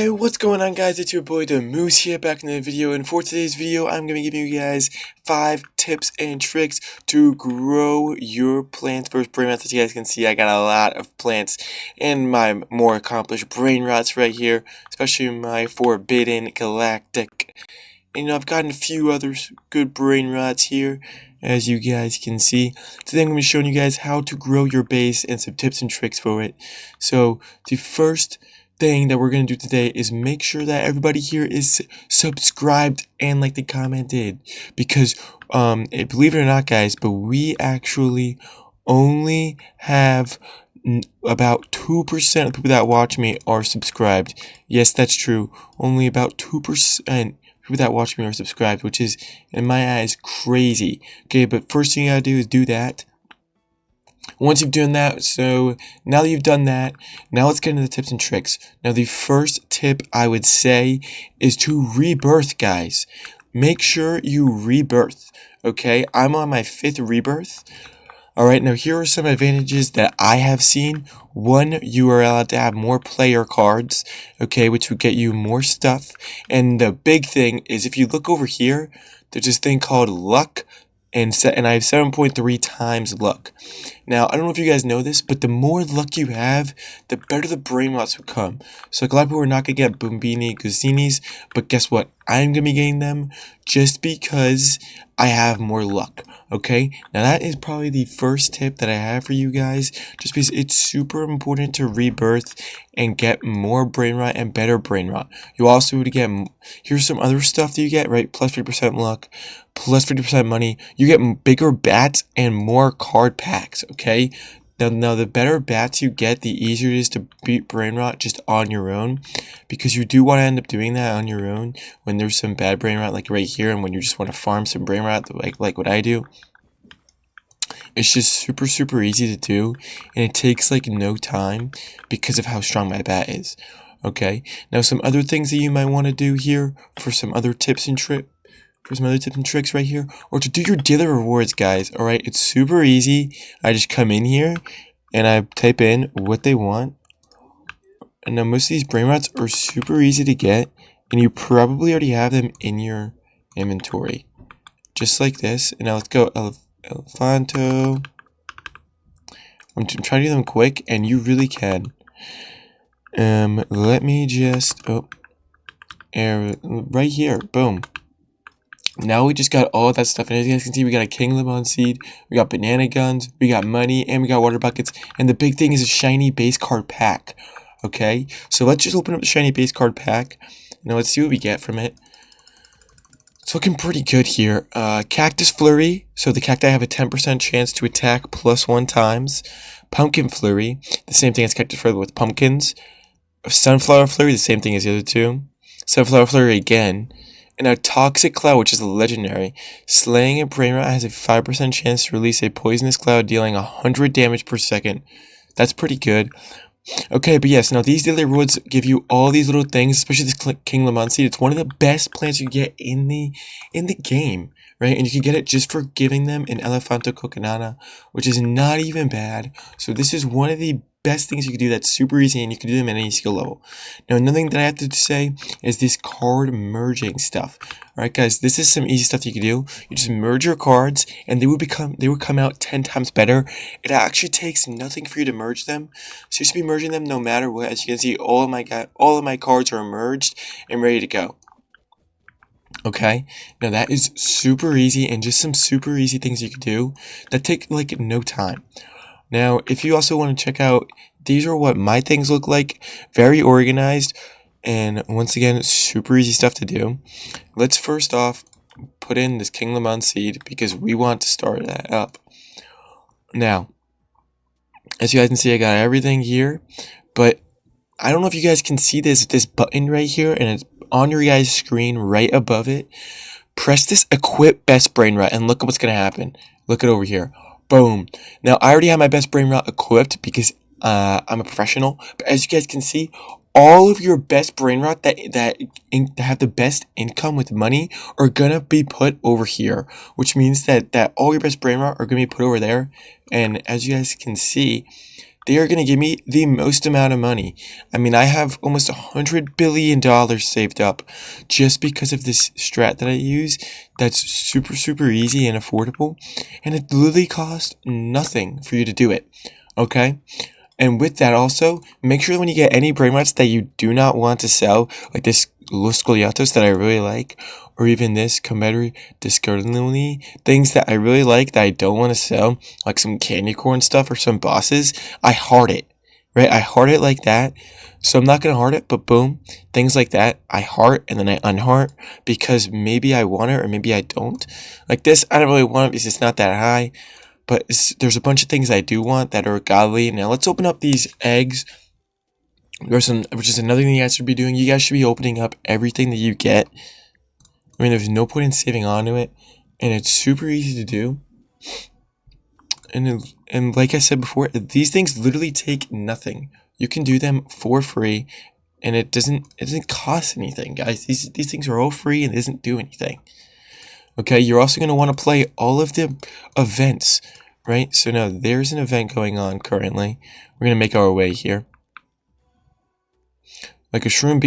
Hey, what's going on, guys? It's your boy the Moose here, back in the video, and for today's video I'm going to be giving you guys 5 tips and tricks to grow your plants versus Brainrots. As you guys can see, I got a lot of plants and my more accomplished Brainrots right here, especially my Forbidden Galactic. And I've gotten a few other good Brainrots here, as you guys can see. Today I'm going to be showing you guys how to grow your base and some tips and tricks for it. So the first thing that we're going to do today is make sure that everybody here is subscribed and like the comment did, because believe it or not, guys, but we actually only have about 2% of people that watch me are subscribed. Yes, that's true. Only about 2% people that watch me are subscribed, which is, in my eyes, crazy. Okay, but first thing you gotta do is do that. Once you've done that, so now that you've done that, now let's get into the tips and tricks. Now, the first tip I would say is to rebirth, guys. Make sure you rebirth, okay? I'm on my 5th rebirth. Alright, now here are some advantages that I have seen. One, you are allowed to have more player cards, okay, which would get you more stuff. And the big thing is, if you look over here, there's this thing called luck. And I have 7.3 times luck. Now, I don't know if you guys know this, but the more luck you have, the better the Brainrots will come. So, like, a lot of people are not going to get Bombini Guzzinis, but guess what? I'm going to be getting them just because I have more luck, okay? Now, that is probably the first tip that I have for you guys, just because it's super important to rebirth and get more Brainrot and better Brainrot. You also would get, here's some other stuff that you get, right? Plus 50% luck, plus 50% money. You get bigger bats and more card packs, okay? Now, the better bats you get, the easier it is to beat Brainrot just on your own, because you do want to end up doing that on your own when there's some bad Brainrot, like right here, and when you just want to farm some Brainrot, like what I do. It's just super easy to do, and it takes like no time because of how strong my bat is. Okay, now some other things that you might want to do here for some other tips and tricks right here, or to do your daily rewards, guys. All right, it's super easy. I just come in here and I type in what they want, and now most of these Brainrots are super easy to get, and you probably already have them in your inventory, just like this. And now let's go Elephanto. I'm trying to do them quick, and you really can. Let me just right here, boom. Now we just got all of that stuff, and as you guys can see, we got a King Lemon seed, we got banana guns, we got money, and we got water buckets. And the big thing is a shiny base card pack. Okay, so let's just open up the shiny base card pack. Now let's see what we get from it. It's looking pretty good here. Cactus Flurry, so the cacti have a 10% chance to attack +1 times. Pumpkin Flurry, the same thing as Cactus Flurry with pumpkins. Sunflower Flurry, the same thing as the other two. Sunflower Flurry again. And a Toxic Cloud, which is a legendary. Slaying a Brainrot has a 5% chance to release a poisonous cloud dealing 100 damage per second. That's pretty good. Okay, but yes, now these daily rewards give you all these little things, especially this King Lemon seed. It's one of the best plants you get in the game, right? And you can get it just for giving them an Elephanto Coconana, which is not even bad. So this is one of the best things you can do that's super easy, and you can do them at any skill level. Now, another thing that I have to say is this card merging stuff. Alright, guys, this is some easy stuff you can do. You just merge your cards, and they would come out 10 times better. It actually takes nothing for you to merge them, so you should be merging them no matter what. As you can see, all of my cards are merged and ready to go. Okay, now that is super easy, and just some super easy things you can do that take like no time. Now, if you also want to check out, these are what my things look like. Very organized, and once again, super easy stuff to do. Let's first off put in this King Lemon seed, because we want to start that up. Now, as you guys can see, I got everything here, but I don't know if you guys can see this button right here, and it's on your guys' screen right above it. Press this Equip Best Brainrot, and look at what's going to happen. Look at over here. Boom. Now, I already have my best Brainrot equipped because I'm a professional. But as you guys can see, all of your best Brainrot that have the best income with money are going to be put over here. Which means that all your best Brainrot are going to be put over there. And as you guys can see, they are going to give me the most amount of money. I mean, I have almost $100 billion saved up just because of this strat that I use that's super, super easy and affordable. And it literally costs nothing for you to do it. Okay? And with that also, make sure when you get any Brainrots that you do not want to sell, like this Los Goliathos that I really like, or even this Cometer Discardinally, things that I really like that I don't want to sell, like some candy corn stuff or some bosses, I heart it, right? I heart it like that. So I'm not going to heart it, but boom, things like that, I heart and then I unheart because maybe I want it or maybe I don't. Like this, I don't really want it because it's not that high. But there's a bunch of things I do want that are godly. Now let's open up these eggs. Which is another thing you guys should be doing. You guys should be opening up everything that you get. I mean, there's no point in saving onto it, and it's super easy to do. And like I said before, these things literally take nothing. You can do them for free, and it doesn't cost anything, guys. These things are all free and it doesn't do anything. Okay, you're also going to want to play all of the events, right? So now there's an event going on currently. We're going to make our way here. Like a Shroom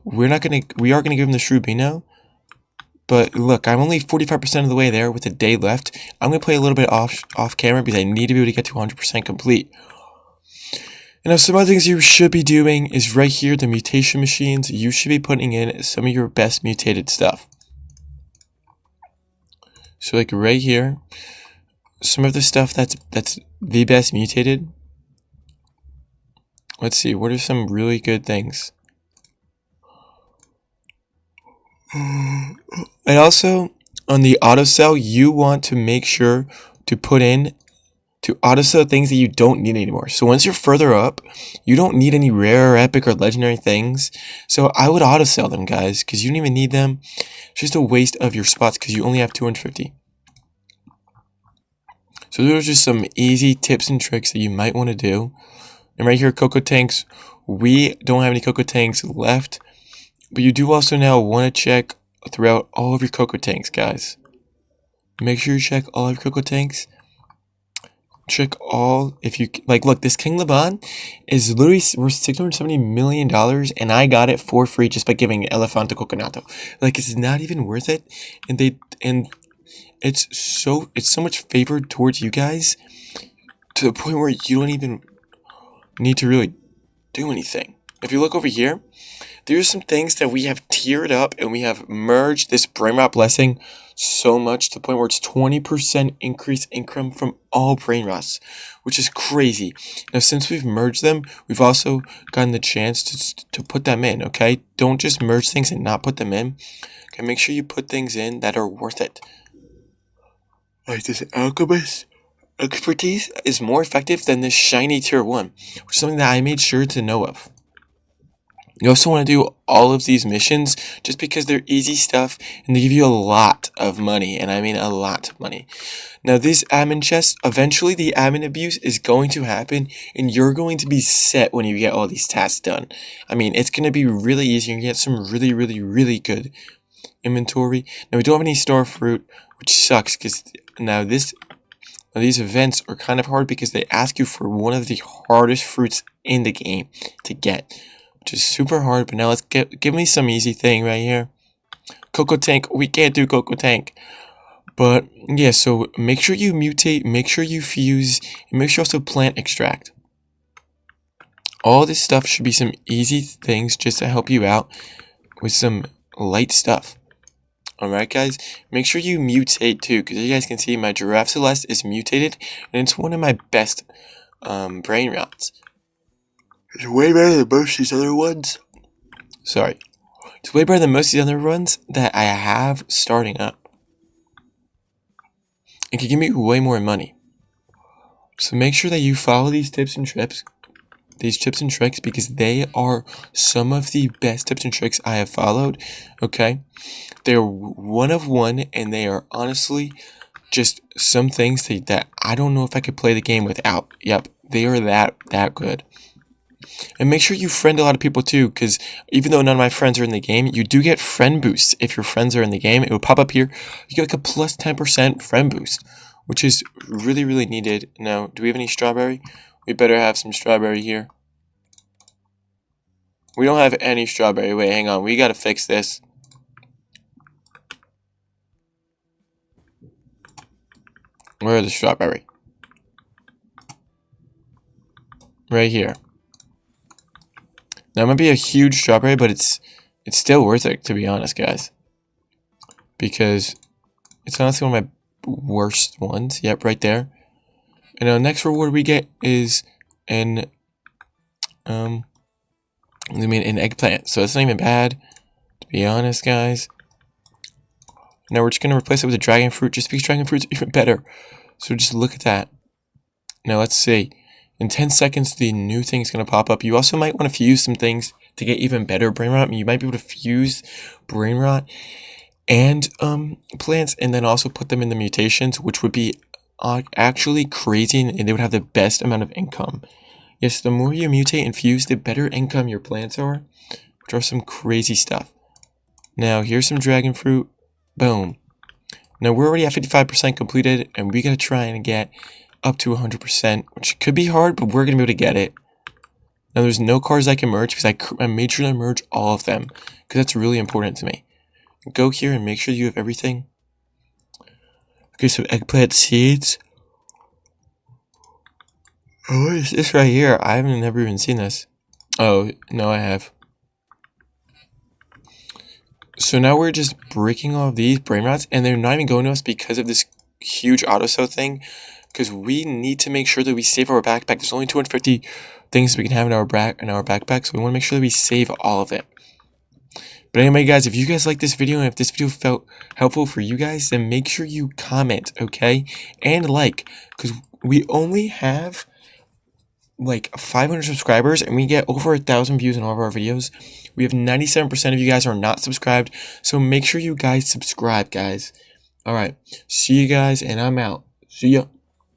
we are going to give him the Shroom. But look, I'm only 45% of the way there with a day left. I'm going to play a little bit off camera because I need to be able to get to 100% complete. And now some other things you should be doing is right here, the mutation machines. You should be putting in some of your best mutated stuff. So like right here, some of the stuff that's the best mutated. Let's see, what are some really good things? And also, on the auto sell, you want to make sure to put in to auto sell things that you don't need anymore. So once you're further up, you don't need any rare, epic, or legendary things. So I would auto sell them, guys, because you don't even need them. It's just a waste of your spots because you only have 250. So those are just some easy tips and tricks that you might want to do. And right here, Cocoa Tanks. We don't have any Cocoa Tanks left. But you do also now want to check throughout all of your Cocoa Tanks, guys. Make sure you check all of your Cocoa Tanks. Check all, if you, like, look, this King Laban is literally worth $670 million, and I got it for free just by giving Elefanto Coconato. Like, it's not even worth it, and it's so much favored towards you guys, to the point where you don't even need to really do anything. If you look over here, there's some things that we have tiered up and we have merged this Brainrot blessing so much to the point where it's 20% increase income from all Brainrots, which is crazy. Now, since we've merged them, we've also gotten the chance to put them in, okay? Don't just merge things and not put them in. Okay, make sure you put things in that are worth it. Like this Alchemist expertise is more effective than this shiny tier 1, which is something that I made sure to know of. You also want to do all of these missions just because they're easy stuff and they give you a lot of money, and I mean a lot of money. Now, these admin chests, eventually the admin abuse is going to happen and you're going to be set when you get all these tasks done. I mean, it's going to be really easy and you get some really, really, really good inventory. Now, we don't have any star fruit, which sucks because now these events are kind of hard because they ask you for one of the hardest fruits in the game to get. Which is super hard, but now let's give me some easy thing right here. Cocoa Tank, we can't do Cocoa Tank. But yeah, so make sure you mutate, make sure you fuse, and make sure you also plant extract. All this stuff should be some easy things just to help you out with some light stuff. Alright guys, make sure you mutate too, because as you guys can see, my Giraffe Celeste is mutated, and it's one of my best Brainrots. It's way better than most of these other ones. Sorry. It's way better than most of these other ones that I have starting up. It can give me way more money. So make sure that you follow these tips and tricks. Because they are some of the best tips and tricks I have followed. Okay? They're one of one, and they are honestly just some things that I don't know if I could play the game without. Yep, they are that good. And make sure you friend a lot of people too, because even though none of my friends are in the game, you do get friend boosts if your friends are in the game. It will pop up here. You get like a plus 10% friend boost, which is really, really needed. Now, do we have any strawberry? We better have some strawberry here. We don't have any strawberry. Wait, hang on. We gotta fix this. Where is the strawberry? Right here. Now, it might be a huge strawberry, but it's still worth it, to be honest, guys. Because it's honestly one of my worst ones. Yep, right there. And our next reward we get is an eggplant. So it's not even bad, to be honest, guys. Now we're just gonna replace it with a dragon fruit, just because dragon fruit's even better. So just look at that. Now let's see. In 10 seconds, the new thing's gonna pop up. You also might want to fuse some things to get even better brainrot. You might be able to fuse brainrot and plants, and then also put them in the mutations, which would be actually crazy, and they would have the best amount of income. Yes, the more you mutate and fuse, the better income your plants are, which are some crazy stuff. Now here's some dragon fruit. Boom. Now we're already at 55% completed, and we gotta try and get up to 100%, which could be hard, but we're gonna be able to get it. Now there's no cars I can merge because I made sure to merge all of them, because that's really important to me. Go here and make sure you have everything. Okay, so eggplant seeds. Oh, what is this right here? I haven't never even seen this. Oh, no, I have. So now we're just breaking all of these brainrots, and they're not even going to us because of this huge autosell thing. Because we need to make sure that we save our backpack. There's only 250 things we can have in our backpack, so we want to make sure that we save all of it. But anyway, guys, if you guys like this video and if this video felt helpful for you guys, then make sure you comment, okay? And like, because we only have like 500 subscribers and we get over 1,000 views in all of our videos. We have 97% of you guys are not subscribed, so make sure you guys subscribe, guys. Alright, see you guys, and I'm out. See ya.